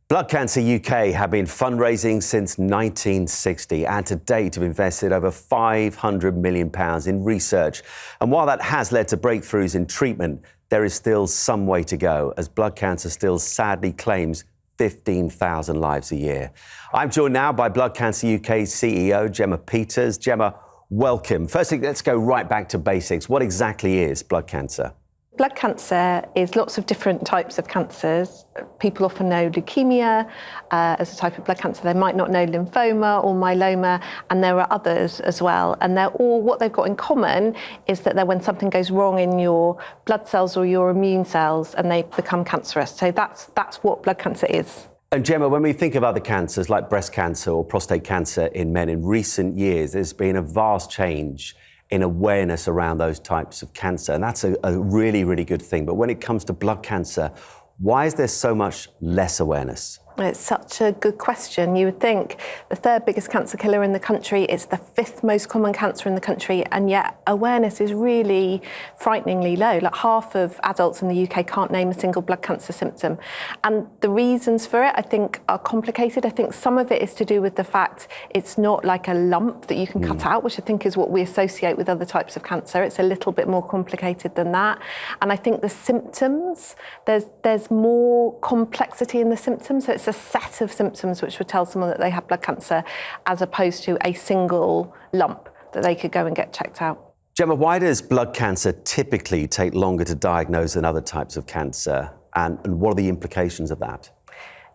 Blood Cancer UK have been fundraising since 1960 and to date have invested over £500 million in research. And while that has led to breakthroughs in treatment, there is still some way to go, as blood cancer still sadly claims 15,000 lives a year. I'm joined now by Blood Cancer UK's CEO, Gemma Peters. Gemma, welcome. Firstly, let's go right back to basics. What exactly is blood cancer? Blood cancer is lots of different types of cancers. People often know leukemia as a type of blood cancer. They might not know lymphoma or myeloma, and there are others as well. And they're all, what they've got in common is that when something goes wrong in your blood cells or your immune cells and they become cancerous. So that's what blood cancer is. And Gemma, when we think of other cancers like breast cancer or prostate cancer in men in recent years, there's been a vast change in awareness around those types of cancer. And that's a really, really good thing. But when it comes to blood cancer, why is there so much less awareness? It's such a good question. You would think the third biggest cancer killer in the country, it's the fifth most common cancer in the country, and yet awareness is really frighteningly low. Like half of adults in the UK can't name a single blood cancer symptom. And the reasons for it, I think, are complicated. I think some of it is to do with the fact it's not like a lump that you can cut out, which I think is what we associate with other types of cancer. It's a little bit more complicated than that. And I think the symptoms, there's more complexity in the symptoms. So it's a set of symptoms which would tell someone that they have blood cancer, as opposed to a single lump that they could go and get checked out. Gemma, why does blood cancer typically take longer to diagnose than other types of cancer? And what are the implications of that?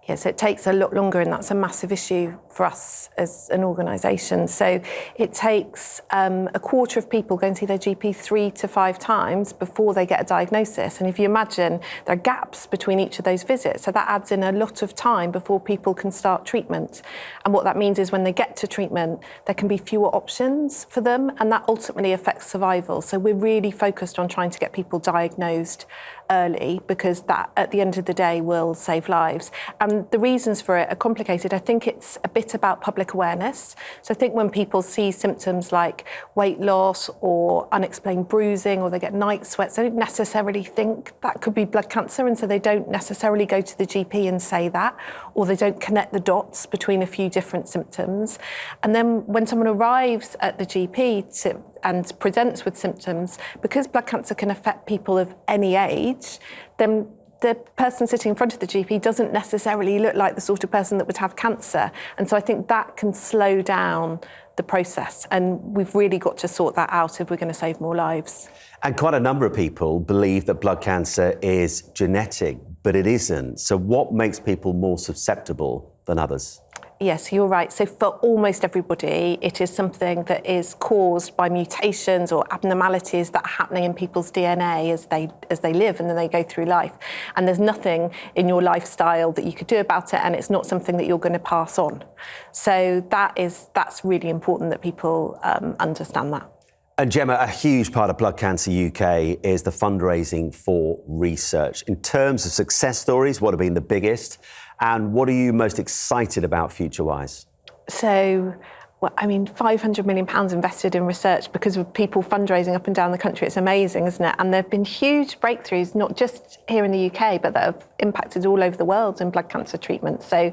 Yes, it takes a lot longer, and that's a massive issue for us as an organisation. So it takes a quarter of people go and see their GP 3 to 5 times before they get a diagnosis. And if you imagine, there are gaps between each of those visits, so that adds in a lot of time before people can start treatment. And what that means is when they get to treatment, there can be fewer options for them, and that ultimately affects survival. So we're really focused on trying to get people diagnosed early, because that, at the end of the day, will save lives. And the reasons for it are complicated. I think it's a bit about public awareness. So I think when people see symptoms like weight loss or unexplained bruising, or they get night sweats, they don't necessarily think that could be blood cancer, and so they don't necessarily go to the GP and say that, or they don't connect the dots between a few different symptoms. And then when someone arrives at the GP and presents with symptoms, because blood cancer can affect people of any age, then the person sitting in front of the GP doesn't necessarily look like the sort of person that would have cancer. And so I think that can slow down the process. And we've really got to sort that out if we're going to save more lives. And quite a number of people believe that blood cancer is genetic, but it isn't. So what makes people more susceptible than others? Yes, you're right. So for almost everybody, it is something that is caused by mutations or abnormalities that are happening in people's DNA as they live and then they go through life. And there's nothing in your lifestyle that you could do about it, and it's not something that you're going to pass on. So that's really important that people understand that. And Gemma, a huge part of Blood Cancer UK is the fundraising for research. In terms of success stories, what have been the biggest? And what are you most excited about future-wise? So, well, I mean, £500 million invested in research because of people fundraising up and down the country. It's amazing, isn't it? And there have been huge breakthroughs, not just here in the UK, but that have impacted all over the world in blood cancer treatment. So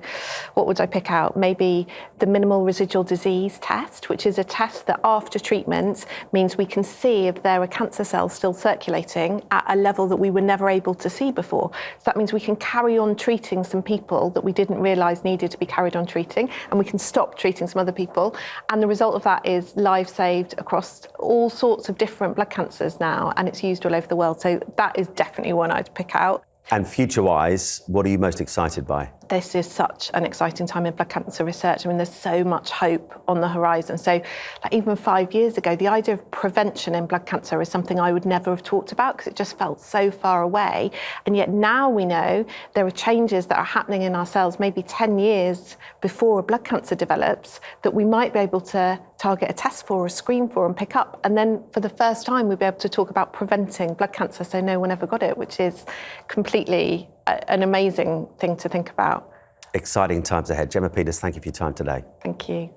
what would I pick out? Maybe the minimal residual disease test, which is a test that after treatment means we can see if there are cancer cells still circulating at a level that we were never able to see before. So that means we can carry on treating some people that we didn't realise needed to be carried on treating, and we can stop treating some other people. And the result of that is lives saved across all sorts of different blood cancers now, and it's used all over the world. So that is definitely one I'd pick out. And future-wise, what are you most excited by? This is such an exciting time in blood cancer research. I mean, there's so much hope on the horizon. So like even 5 years ago, the idea of prevention in blood cancer is something I would never have talked about because it just felt so far away. And yet now we know there are changes that are happening in our cells maybe 10 years before a blood cancer develops that we might be able to target a test for or screen for and pick up. And then for the first time, we'll be able to talk about preventing blood cancer so no one ever got it, which is completely an amazing thing to think about. Exciting times ahead. Gemma Peters, thank you for your time today. Thank you.